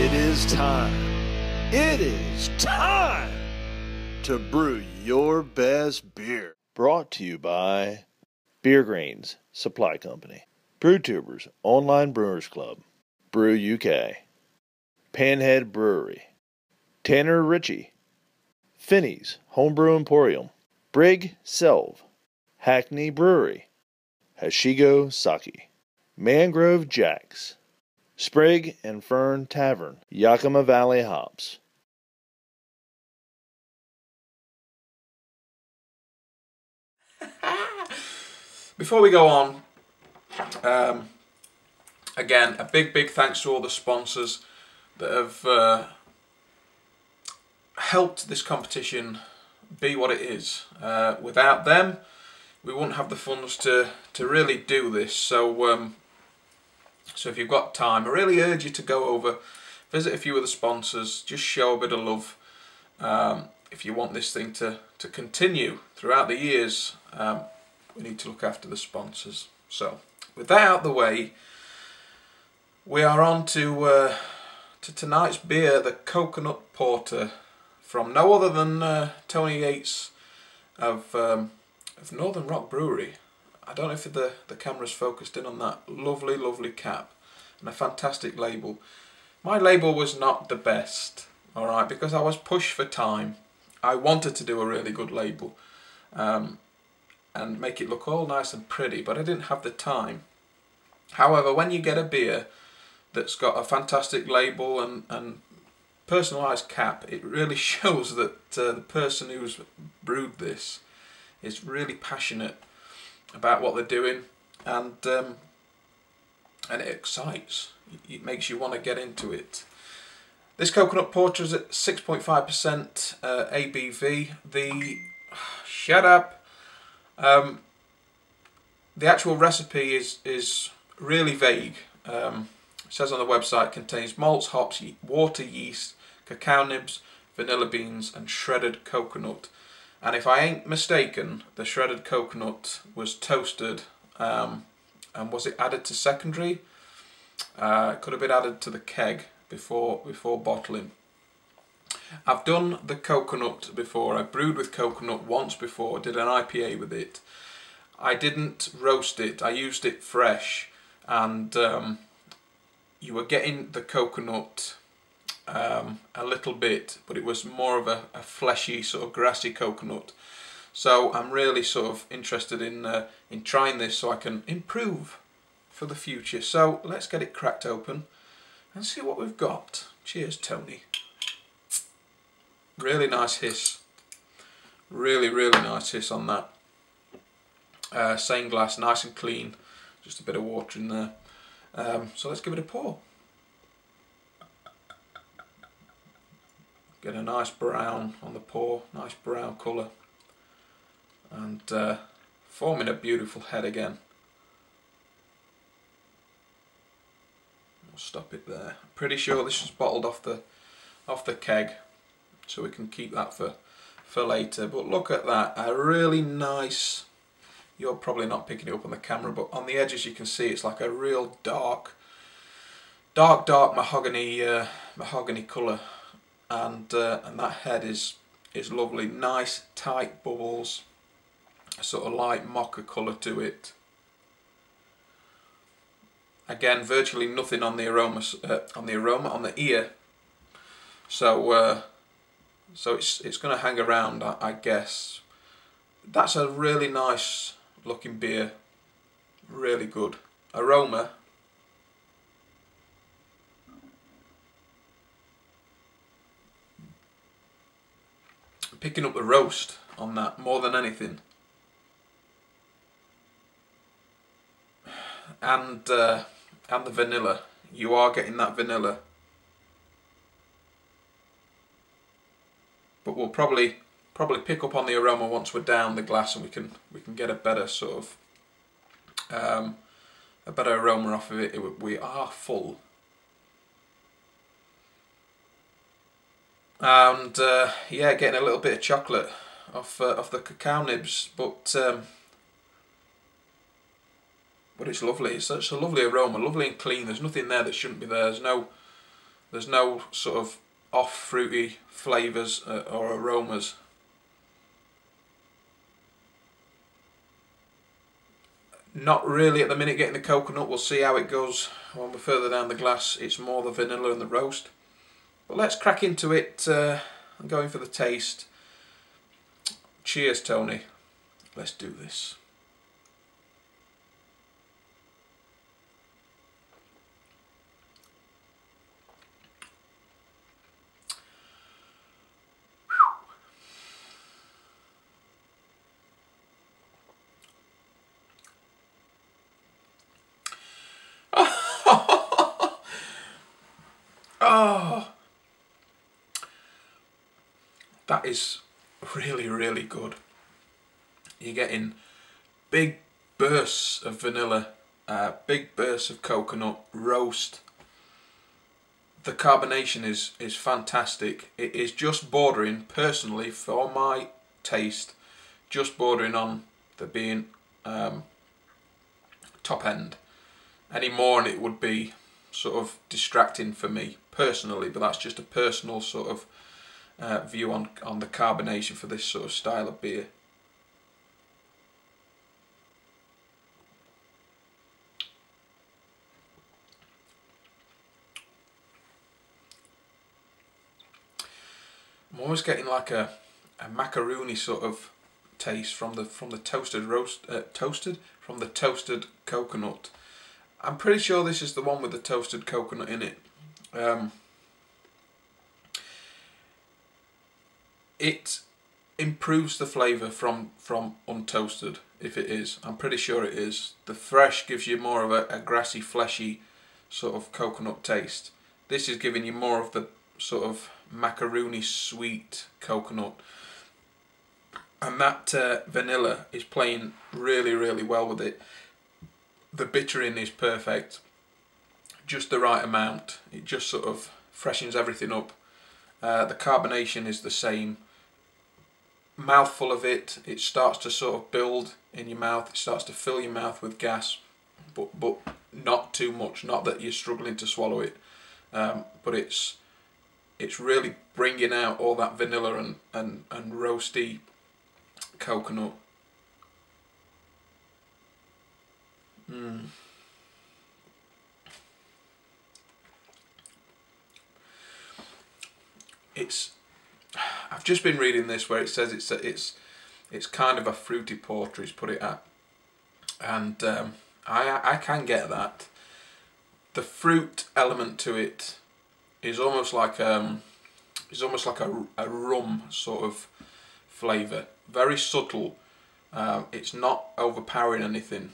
It is time. It is time to brew your best beer. Brought to you by Beer Grains Supply Company, BrewTubers Online Brewers Club, Brew UK, Panhead Brewery, Tanner Ritchie, Finney's Homebrew Emporium, Brig Selv, Hackney Brewery, Hashigo Sake, Mangrove Jacks, Sprig and Fern Tavern, Yakima Valley Hops. Before we go on, again, a big thanks to all the sponsors that have helped this competition be what it is. Without them, we wouldn't have the funds to really do this. So if you've got time, I really urge you to go over, visit a few of the sponsors, just show a bit of love. If you want this thing to continue throughout the years, we need to look after the sponsors. So, with that out of the way, we are on to tonight's beer, the Coconut Porter, from no other than Tony Yates of Northern Rock Brewery. I don't know if the camera's focused in on that lovely cap and a fantastic label. My label was not the best, alright, because I was pushed for time. I wanted to do a really good label and make it look all nice and pretty, but I didn't have the time. However, when you get a beer that's got a fantastic label and personalised cap, it really shows that the person who's brewed this is really passionate about what they're doing, and it excites. It makes you want to get into it. This Coconut Porter is at 6.5% ABV. Shut up. The actual recipe is really vague. It says on the website contains malts, hops, water, yeast, cacao nibs, vanilla beans and shredded coconut. And if I ain't mistaken, the shredded coconut was toasted, and was it added to secondary? It could have been added to the keg before bottling. I've done the coconut before. I brewed with coconut once before, did an IPA with it. I didn't roast it, I used it fresh, and you were getting the coconut a little bit, but it was more of a fleshy sort of grassy coconut. So I'm really sort of interested in trying this so I can improve for the future. So let's get it cracked open and see what we've got. Cheers, Tony. Really nice hiss. Really nice hiss on that. Same glass, nice and clean. Just a bit of water in there. So let's give it a pour. Get a nice brown on the pour, nice brown colour, and forming a beautiful head again. We'll stop it there. I'm pretty sure this is bottled off the keg, so we can keep that for later. But look at that, a really nice. You're probably not picking it up on the camera, but on the edges you can see it's like a real dark mahogany colour. And that head is lovely, nice tight bubbles, a sort of light mocha colour to it. Again, virtually nothing on the aroma, on the ear. So it's going to hang around, I guess. That's a really nice looking beer, really good aroma. Picking up the roast on that more than anything, and the vanilla. You are getting that vanilla, but we'll probably pick up on the aroma once we're down the glass, and we can get a better sort of a better aroma off of it. We are full. And yeah, getting a little bit of chocolate off the cacao nibs, but it's lovely. It's such a lovely aroma, lovely and clean. There's nothing there that shouldn't be there. There's There's no sort of off fruity flavours or aromas. Not really at the minute getting the coconut. We'll see how it goes when we're further down the glass. It's more the vanilla and the roast. But let's crack into it. I'm going for the taste. Cheers, Tony. Let's do this. Oh, that is really, really good. You're getting big bursts of vanilla, big bursts of coconut, roast. The carbonation is fantastic. It is just bordering, personally, for my taste, just bordering on the being top end. Any more and it would be sort of distracting for me personally, but that's just a personal sort of view on the carbonation for this sort of style of beer. I'm always getting like a macaroni sort of taste from the toasted toasted coconut. I'm pretty sure this is the one with the toasted coconut in it. It improves the flavour from untoasted, if it is. I'm pretty sure it is. The fresh gives you more of a grassy, fleshy sort of coconut taste. This is giving you more of the sort of macaroni sweet coconut. And that vanilla is playing really, really well with it. The bittering is perfect, just the right amount. It just sort of freshens everything up. The carbonation is the same. Mouthful of it, it starts to sort of build in your mouth. It starts to fill your mouth with gas, but not too much. Not that you're struggling to swallow it, but it's really bringing out all that vanilla and roasty coconut. I've just been reading this where it says it's kind of a fruity porter he's put it at, and I can get that. The fruit element to it is almost like a rum sort of flavour, very subtle. It's not overpowering anything,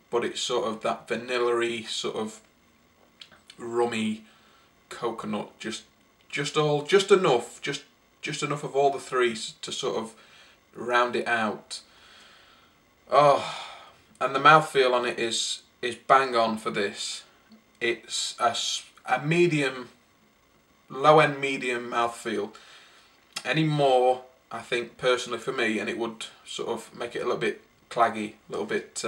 but it's sort of that vanilla-y sort of rummy coconut, just enough of all the three to sort of round it out. Oh, and the mouthfeel on it is bang on for this. It's a medium, low-end medium mouthfeel. Any more, I think personally for me, and it would sort of make it a little bit claggy, a little bit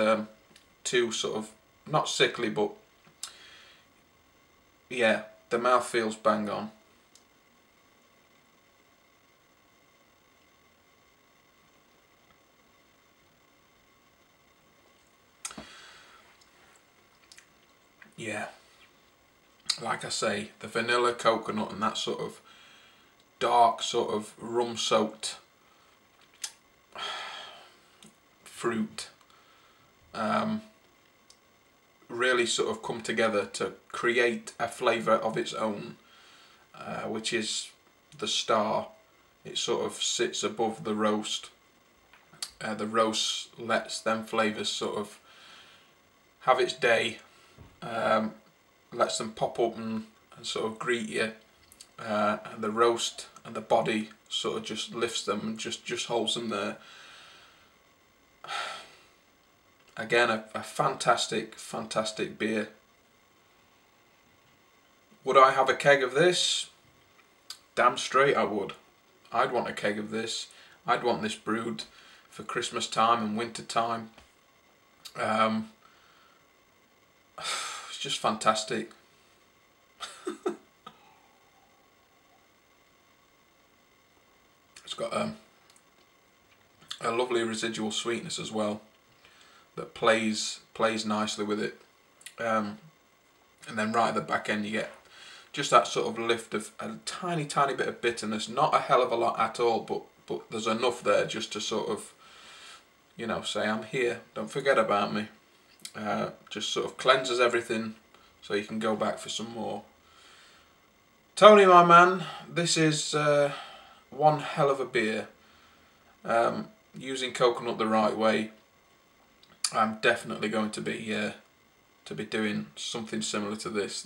too sort of, not sickly, but yeah, the mouthfeel's bang on. Yeah, like I say, the vanilla, coconut and that sort of dark sort of rum soaked fruit really sort of come together to create a flavour of its own, which is the star. It sort of sits above the roast. The roast lets them flavours sort of have its day, lets them pop up and sort of greet you, and the roast and the body sort of just lifts them and just holds them there. Again, a fantastic beer. Would I have a keg of this? Damn straight I would. I'd want a keg of this. I'd want this brewed for Christmas time and winter time. It's just fantastic. got a lovely residual sweetness as well that plays nicely with it. And then right at the back end you get just that sort of lift of a tiny bit of bitterness, not a hell of a lot at all, but there's enough there just to sort of, you know, say I'm here, don't forget about me. Just sort of cleanses everything so you can go back for some more. Tony, my man, this is one hell of a beer. Using coconut the right way, I'm definitely going to be doing something similar to this.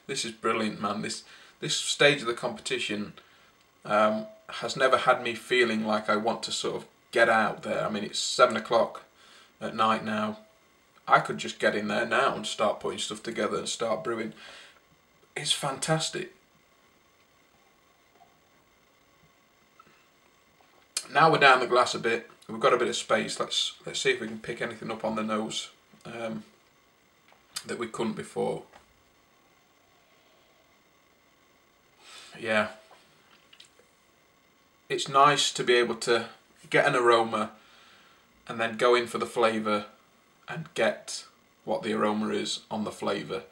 This is brilliant, man. This stage of the competition has never had me feeling like I want to sort of get out there. I mean, it's 7 o'clock at night now. I could just get in there now and start putting stuff together and start brewing. It's fantastic. Now we're down the glass a bit. We've got a bit of space. Let's see if we can pick anything up on the nose that we couldn't before. Yeah. It's nice to be able to get an aroma and then go in for the flavour and get what the aroma is on the flavour.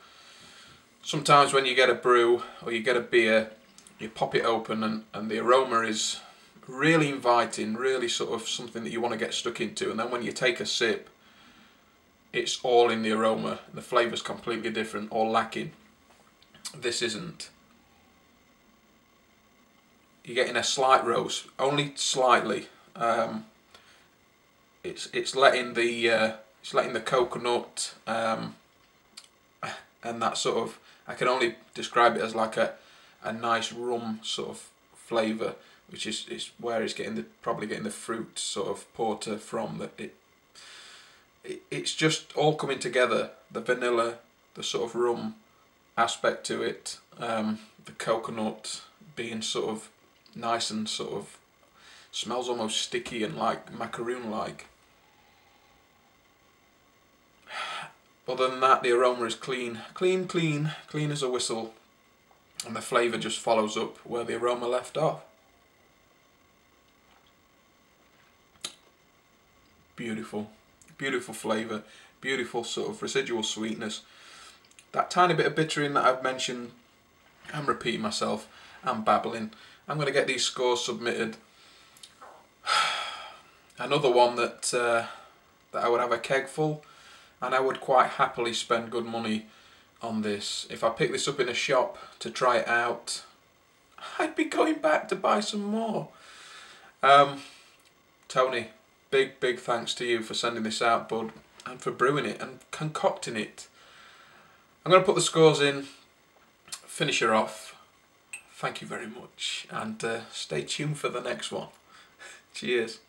Sometimes when you get a brew or you get a beer, you pop it open and the aroma is really inviting, really sort of something that you want to get stuck into, and then when you take a sip, it's all in the aroma. The flavour's completely different or lacking. This isn't. You're getting a slight roast, only slightly. It's letting the coconut and that sort of, I can only describe it as like a nice rum sort of flavour, which is where it's probably getting the fruit sort of porter from. That it's just all coming together. The vanilla, the sort of rum aspect to it, the coconut being sort of nice and sort of smells almost sticky and like macaroon like. Other than that, the aroma is clean as a whistle, and the flavour just follows up where the aroma left off. Beautiful, beautiful flavour, beautiful sort of residual sweetness. That tiny bit of bittering that I've mentioned, I'm repeating myself, I'm babbling. I'm going to get these scores submitted. Another one that I would have a keg full, and I would quite happily spend good money on this. If I pick this up in a shop to try it out, I'd be going back to buy some more. Tony, big thanks to you for sending this out, bud, and for brewing it and concocting it. I'm going to put the scores in, finish her off. Thank you very much, and stay tuned for the next one. Cheers.